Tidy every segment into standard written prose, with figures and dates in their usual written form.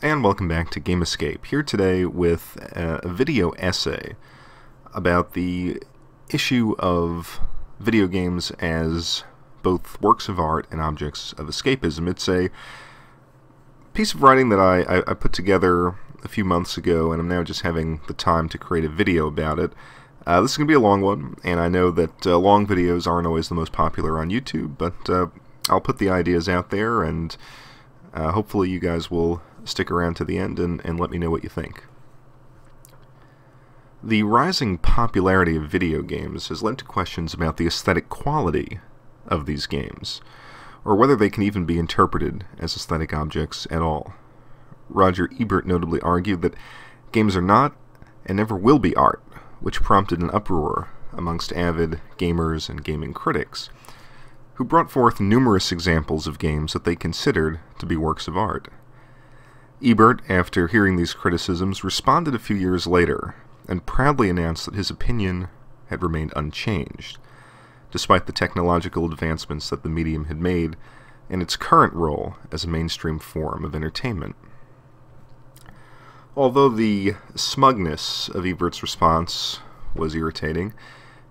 and welcome back to Game Escape, here today with a video essay about the issue of video games as both works of art and objects of escapism. It's a piece of writing that I put together a few months ago, and I'm now just having the time to create a video about it. This is going to be a long one, and I know that long videos aren't always the most popular on YouTube, but I'll put the ideas out there, and hopefully you guys will stick around to the end and let me know what you think. The rising popularity of video games has led to questions about the aesthetic quality of these games, or whether they can even be interpreted as aesthetic objects at all. Roger Ebert notably argued that games are not and never will be art, which prompted an uproar amongst avid gamers and gaming critics, who brought forth numerous examples of games that they considered to be works of art. Ebert, after hearing these criticisms, responded a few years later and proudly announced that his opinion had remained unchanged, despite the technological advancements that the medium had made and its current role as a mainstream form of entertainment. Although the smugness of Ebert's response was irritating,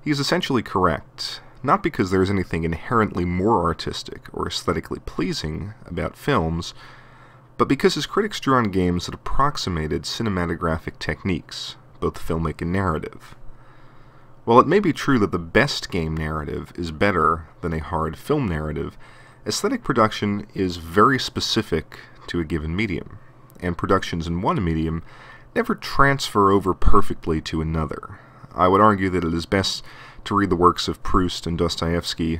he is essentially correct, not because there is anything inherently more artistic or aesthetically pleasing about films, but because his critics drew on games that approximated cinematographic techniques, both filmic and narrative. While it may be true that the best game narrative is better than a hard film narrative, aesthetic production is very specific to a given medium, and productions in one medium never transfer over perfectly to another. I would argue that it is best to read the works of Proust and Dostoevsky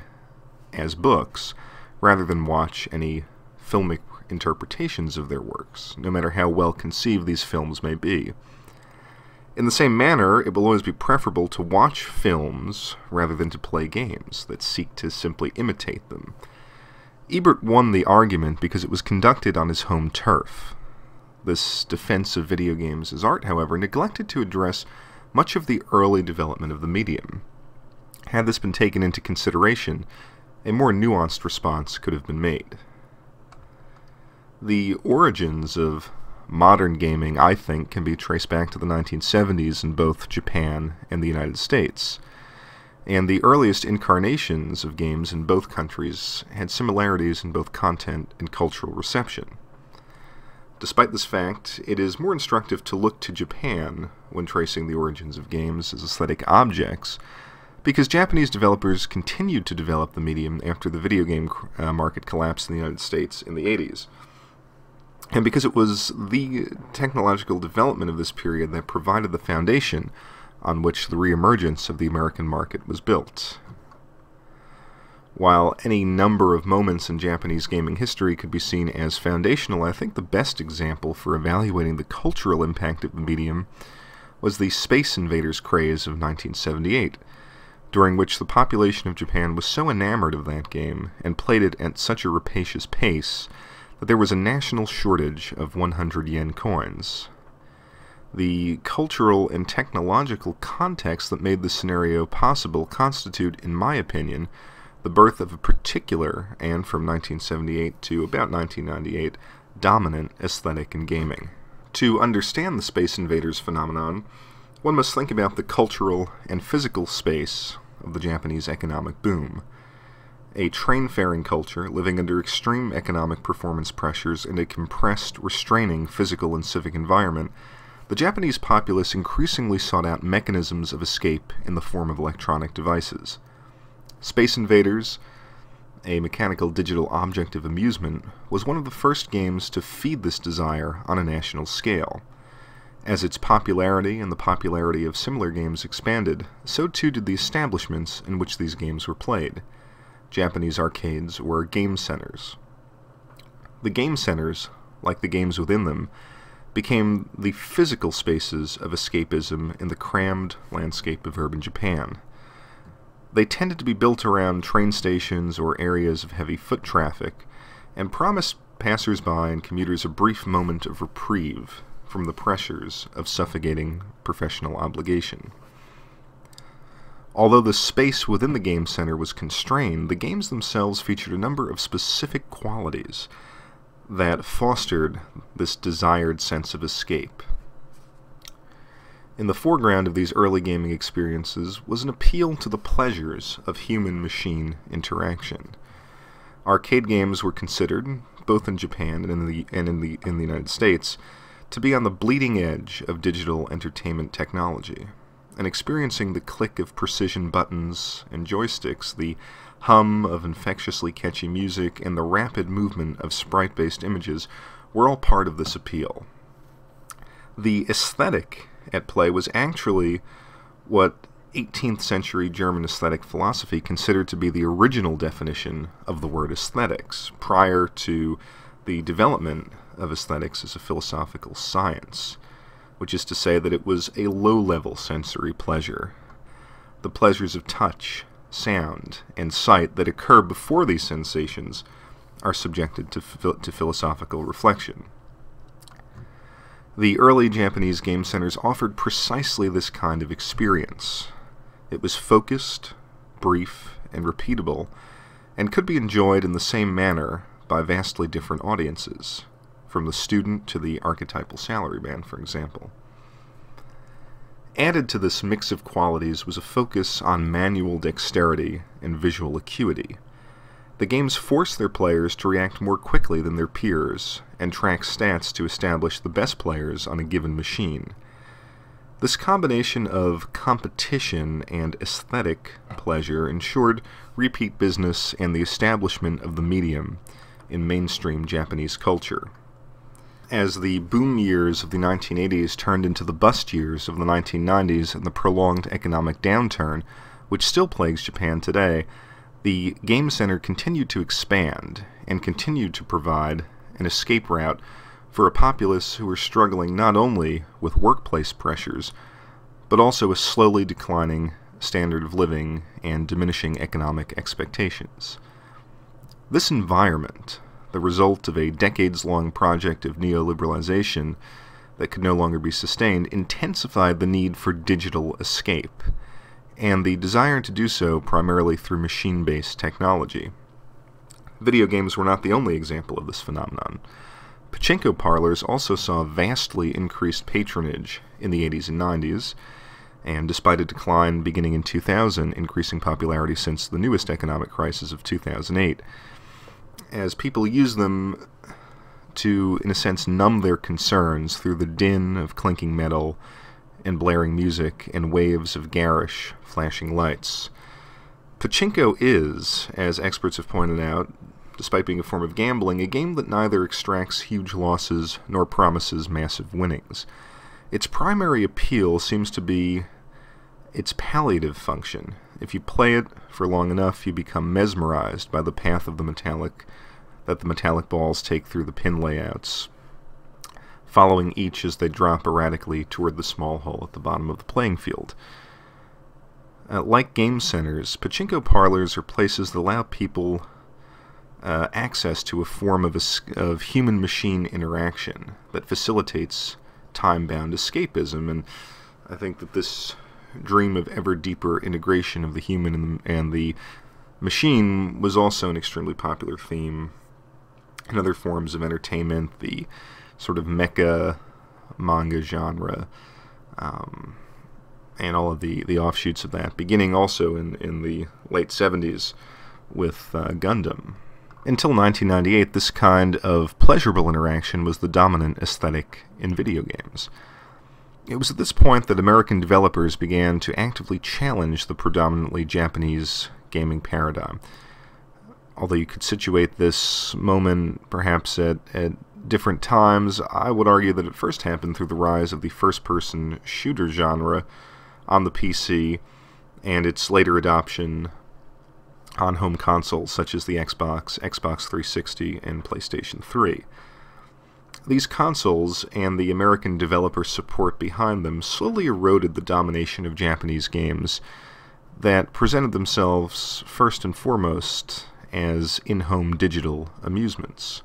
as books, rather than watch any filmic interpretations of their works, no matter how well conceived these films may be. In the same manner, it will always be preferable to watch films rather than to play games that seek to simply imitate them. Ebert won the argument because it was conducted on his home turf. This defense of video games as art, however, neglected to address much of the early development of the medium. Had this been taken into consideration, a more nuanced response could have been made. The origins of modern gaming, I think, can be traced back to the 1970s in both Japan and the United States, and the earliest incarnations of games in both countries had similarities in both content and cultural reception. Despite this fact, it is more instructive to look to Japan when tracing the origins of games as aesthetic objects, because Japanese developers continued to develop the medium after the video game market collapsed in the United States in the 80s. And because it was the technological development of this period that provided the foundation on which the reemergence of the American market was built. While any number of moments in Japanese gaming history could be seen as foundational, I think the best example for evaluating the cultural impact of the medium was the Space Invaders craze of 1978, during which the population of Japan was so enamored of that game and played it at such a rapacious pace that there was a national shortage of 100 yen coins. The cultural and technological context that made this scenario possible constitute, in my opinion, the birth of a particular, and from 1978 to about 1998, dominant aesthetic in gaming. To understand the Space Invaders phenomenon, one must think about the cultural and physical space of the Japanese economic boom. A train-faring culture living under extreme economic performance pressures in a compressed, restraining physical and civic environment, the Japanese populace increasingly sought out mechanisms of escape in the form of electronic devices. Space Invaders, a mechanical digital object of amusement, was one of the first games to feed this desire on a national scale. As its popularity and the popularity of similar games expanded, so too did the establishments in which these games were played. Japanese arcades were game centers. The game centers, like the games within them, became the physical spaces of escapism in the crammed landscape of urban Japan. They tended to be built around train stations or areas of heavy foot traffic, and promised passers-by and commuters a brief moment of reprieve from the pressures of suffocating professional obligation. Although the space within the game center was constrained, the games themselves featured a number of specific qualities that fostered this desired sense of escape. In the foreground of these early gaming experiences was an appeal to the pleasures of human-machine interaction. Arcade games were considered, both in Japan and in the United States, to be on the bleeding edge of digital entertainment technology, and experiencing the click of precision buttons and joysticks, the hum of infectiously catchy music, and the rapid movement of sprite-based images were all part of this appeal. The aesthetic at play was actually what 18th century German aesthetic philosophy considered to be the original definition of the word aesthetics, prior to the development of aesthetics as a philosophical science, which is to say that it was a low-level sensory pleasure. The pleasures of touch, sound, and sight that occur before these sensations are subjected to philosophical reflection. The early Japanese game centers offered precisely this kind of experience. It was focused, brief, and repeatable, and could be enjoyed in the same manner by vastly different audiences, from the student to the archetypal salaryman, for example. Added to this mix of qualities was a focus on manual dexterity and visual acuity. The games forced their players to react more quickly than their peers, and track stats to establish the best players on a given machine. This combination of competition and aesthetic pleasure ensured repeat business and the establishment of the medium in mainstream Japanese culture. As the boom years of the 1980s turned into the bust years of the 1990s and the prolonged economic downturn, which still plagues Japan today, the game center continued to expand and continued to provide an escape route for a populace who were struggling not only with workplace pressures, but also a slowly declining standard of living and diminishing economic expectations. This environment, the result of a decades-long project of neoliberalization that could no longer be sustained, intensified the need for digital escape, and the desire to do so primarily through machine-based technology. Video games were not the only example of this phenomenon. Pachinko parlors also saw vastly increased patronage in the 80s and 90s, and despite a decline beginning in 2000, increasing popularity since the newest economic crisis of 2008, as people use them to, in a sense, numb their concerns through the din of clinking metal and blaring music and waves of garish, flashing lights. Pachinko is, as experts have pointed out, despite being a form of gambling, a game that neither extracts huge losses nor promises massive winnings. Its primary appeal seems to be its palliative function. If you play it for long enough, you become mesmerized by the path of the metallic balls take through the pin layouts, following each as they drop erratically toward the small hole at the bottom of the playing field. Like game centers, pachinko parlors are places that allow people access to a form of human-machine interaction that facilitates time-bound escapism, and I think that this dream of ever deeper integration of the human and the machine was also an extremely popular theme in other forms of entertainment, the sort of mecha manga genre, and all of the offshoots of that, beginning also in the late 70s with Gundam. Until 1998, this kind of pleasurable interaction was the dominant aesthetic in video games. It was at this point that American developers began to actively challenge the predominantly Japanese gaming paradigm. Although you could situate this moment perhaps at different times, I would argue that it first happened through the rise of the first-person shooter genre on the PC and its later adoption on home consoles such as the Xbox, Xbox 360, and PlayStation 3. These consoles and the American developer support behind them slowly eroded the domination of Japanese games that presented themselves first and foremost as in-home digital amusements.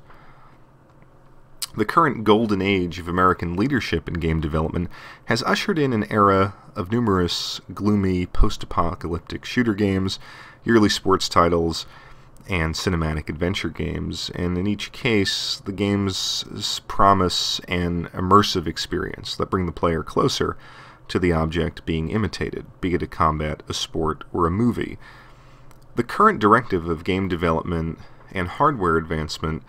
The current golden age of American leadership in game development has ushered in an era of numerous gloomy post-apocalyptic shooter games, yearly sports titles, and cinematic adventure games, and in each case, the games promise an immersive experience that bring the player closer to the object being imitated, be it a combat, a sport, or a movie. The current directive of game development and hardware advancement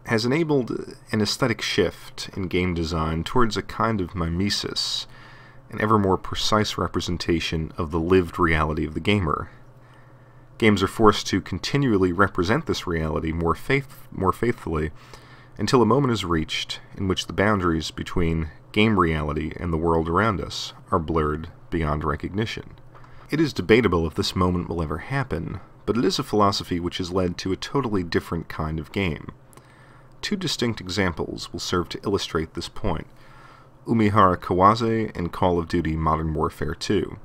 has enabled an aesthetic shift in game design towards a kind of mimesis, an ever more precise representation of the lived reality of the gamer. Games are forced to continually represent this reality more faithfully until a moment is reached in which the boundaries between game reality and the world around us are blurred beyond recognition. It is debatable if this moment will ever happen, but it is a philosophy which has led to a totally different kind of game. Two distinct examples will serve to illustrate this point: Umihara Kawase and Call of Duty Modern Warfare 2.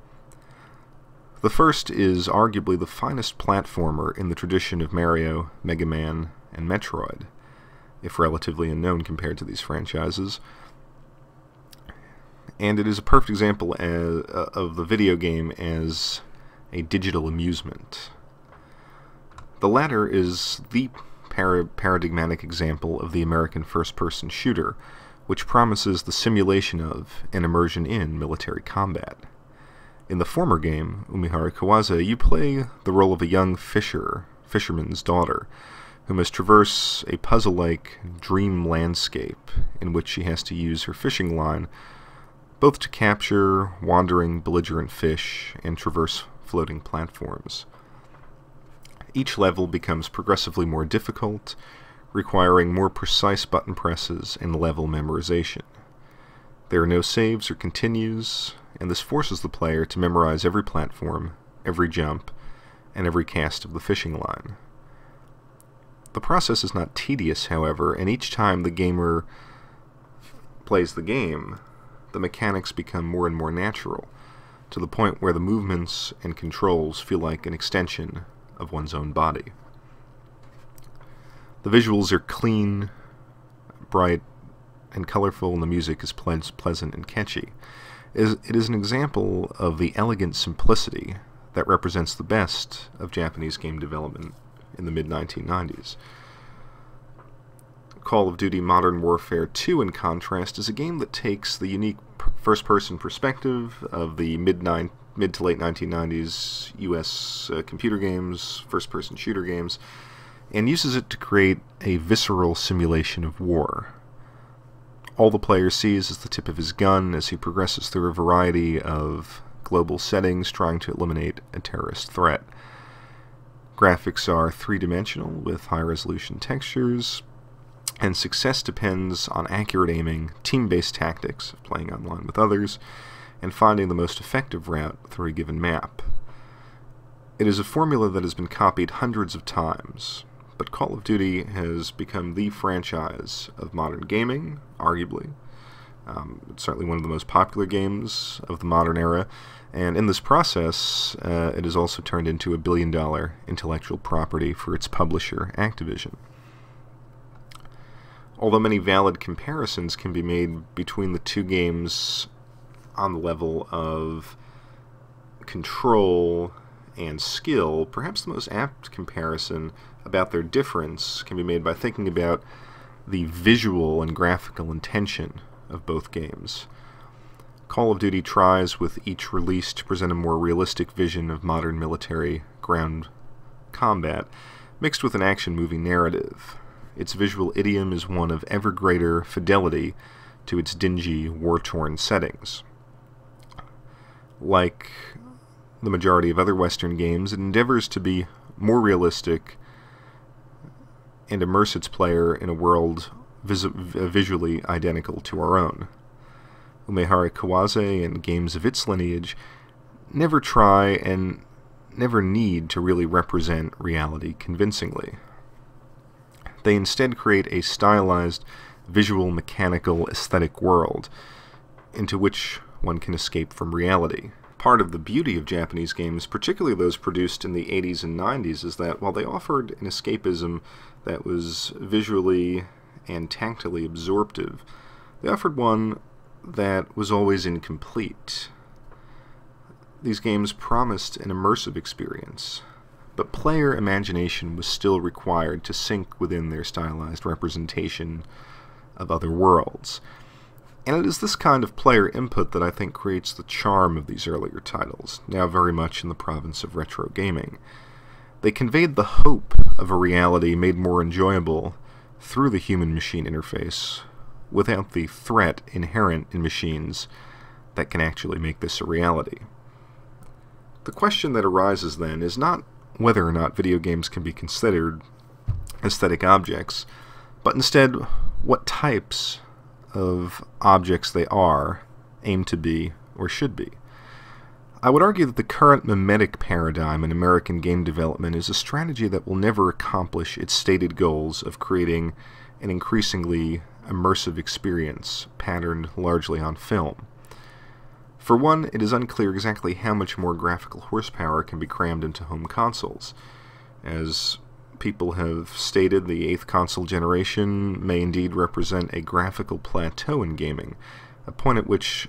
The first is arguably the finest platformer in the tradition of Mario, Mega Man, and Metroid, if relatively unknown compared to these franchises. And it is a perfect example of the video game as a digital amusement. The latter is the paradigmatic example of the American first-person shooter, which promises the simulation of and immersion in military combat. In the former game, Umihara Kawase, you play the role of a young fisherman's daughter, who must traverse a puzzle-like dream landscape in which she has to use her fishing line both to capture wandering, belligerent fish and traverse floating platforms. Each level becomes progressively more difficult, requiring more precise button presses and level memorization. There are no saves or continues, and this forces the player to memorize every platform, every jump, and every cast of the fishing line. The process is not tedious, however, and each time the gamer plays the game, the mechanics become more and more natural, to the point where the movements and controls feel like an extension of one's own body. The visuals are clean, bright, and colorful, and the music is pleasant and catchy. It is an example of the elegant simplicity that represents the best of Japanese game development in the mid-1990s. Call of Duty Modern Warfare 2, in contrast, is a game that takes the unique first-person perspective of the mid to late 1990s US computer games, first-person shooter games, and uses it to create a visceral simulation of war. All the player sees is the tip of his gun as he progresses through a variety of global settings trying to eliminate a terrorist threat. Graphics are three-dimensional with high-resolution textures, and success depends on accurate aiming, team-based tactics, playing online with others, and finding the most effective route through a given map. It is a formula that has been copied hundreds of times, but Call of Duty has become the franchise of modern gaming, arguably. It's certainly one of the most popular games of the modern era, and in this process, it has also turned into a billion-dollar intellectual property for its publisher, Activision. Although many valid comparisons can be made between the two games on the level of control and skill, perhaps the most apt comparison about their difference can be made by thinking about the visual and graphical intention of both games. Call of Duty tries with each release to present a more realistic vision of modern military ground combat, mixed with an action-movie narrative. Its visual idiom is one of ever greater fidelity to its dingy, war-torn settings. Like the majority of other Western games, it endeavors to be more realistic and immerse its player in a world visually identical to our own. Umihara Kawase and games of its lineage never try and never need to really represent reality convincingly. They instead create a stylized, visual, mechanical, aesthetic world into which one can escape from reality. Part of the beauty of Japanese games, particularly those produced in the 80s and 90s, is that while they offered an escapism that was visually and tactily absorptive, they offered one that was always incomplete. These games promised an immersive experience, but player imagination was still required to sink within their stylized representation of other worlds. And it is this kind of player input that I think creates the charm of these earlier titles, now very much in the province of retro gaming. They conveyed the hope of a reality made more enjoyable through the human-machine interface, without the threat inherent in machines that can actually make this a reality. The question that arises then is not whether or not video games can be considered aesthetic objects, but instead what types of objects they are, aim to be, or should be. I would argue that the current mimetic paradigm in American game development is a strategy that will never accomplish its stated goals of creating an increasingly immersive experience patterned largely on film. For one, it is unclear exactly how much more graphical horsepower can be crammed into home consoles. As people have stated, the 8th console generation may indeed represent a graphical plateau in gaming, a point at which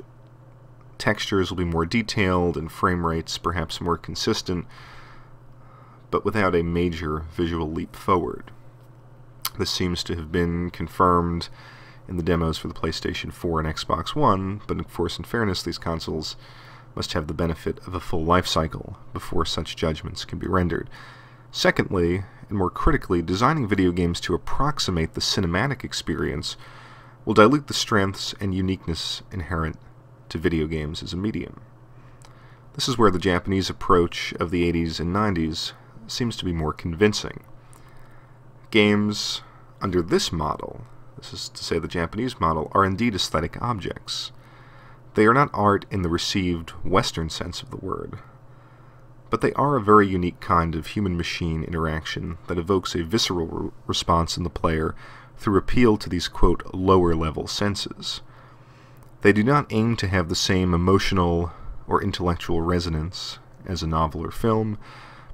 textures will be more detailed and frame rates perhaps more consistent, but without a major visual leap forward. This seems to have been confirmed in the demos for the PlayStation 4 and Xbox One, but of course, in fairness, these consoles must have the benefit of a full life cycle before such judgments can be rendered. Secondly, and more critically, designing video games to approximate the cinematic experience will dilute the strengths and uniqueness inherent to video games as a medium. This is where the Japanese approach of the 80s and 90s seems to be more convincing. Games under this model, this is to say the Japanese model, are indeed aesthetic objects. They are not art in the received Western sense of the word, but they are a very unique kind of human-machine interaction that evokes a visceral response in the player through appeal to these, quote, lower-level senses. They do not aim to have the same emotional or intellectual resonance as a novel or film,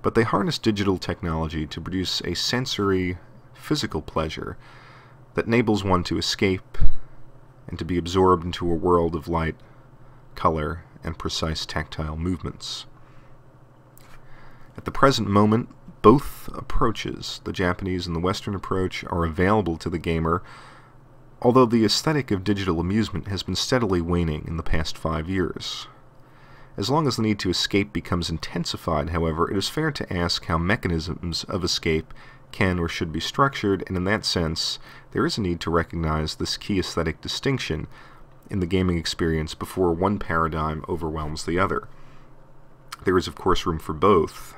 but they harness digital technology to produce a sensory, physical pleasure that enables one to escape and to be absorbed into a world of light, color, and precise tactile movements. At the present moment, both approaches, the Japanese and the Western approach, are available to the gamer, although the aesthetic of digital amusement has been steadily waning in the past 5 years. As long as the need to escape becomes intensified, however, it is fair to ask how mechanisms of escape can or should be structured, and in that sense, there is a need to recognize this key aesthetic distinction in the gaming experience before one paradigm overwhelms the other. There is, of course, room for both,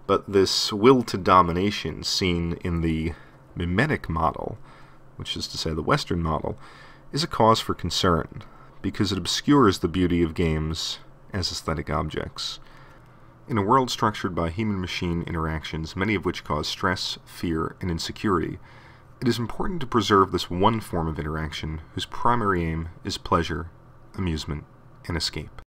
but this will to domination seen in the mimetic model, which is to say the Western model, is a cause for concern, because it obscures the beauty of games as aesthetic objects. In a world structured by human-machine interactions, many of which cause stress, fear, and insecurity, it is important to preserve this one form of interaction whose primary aim is pleasure, amusement, and escape.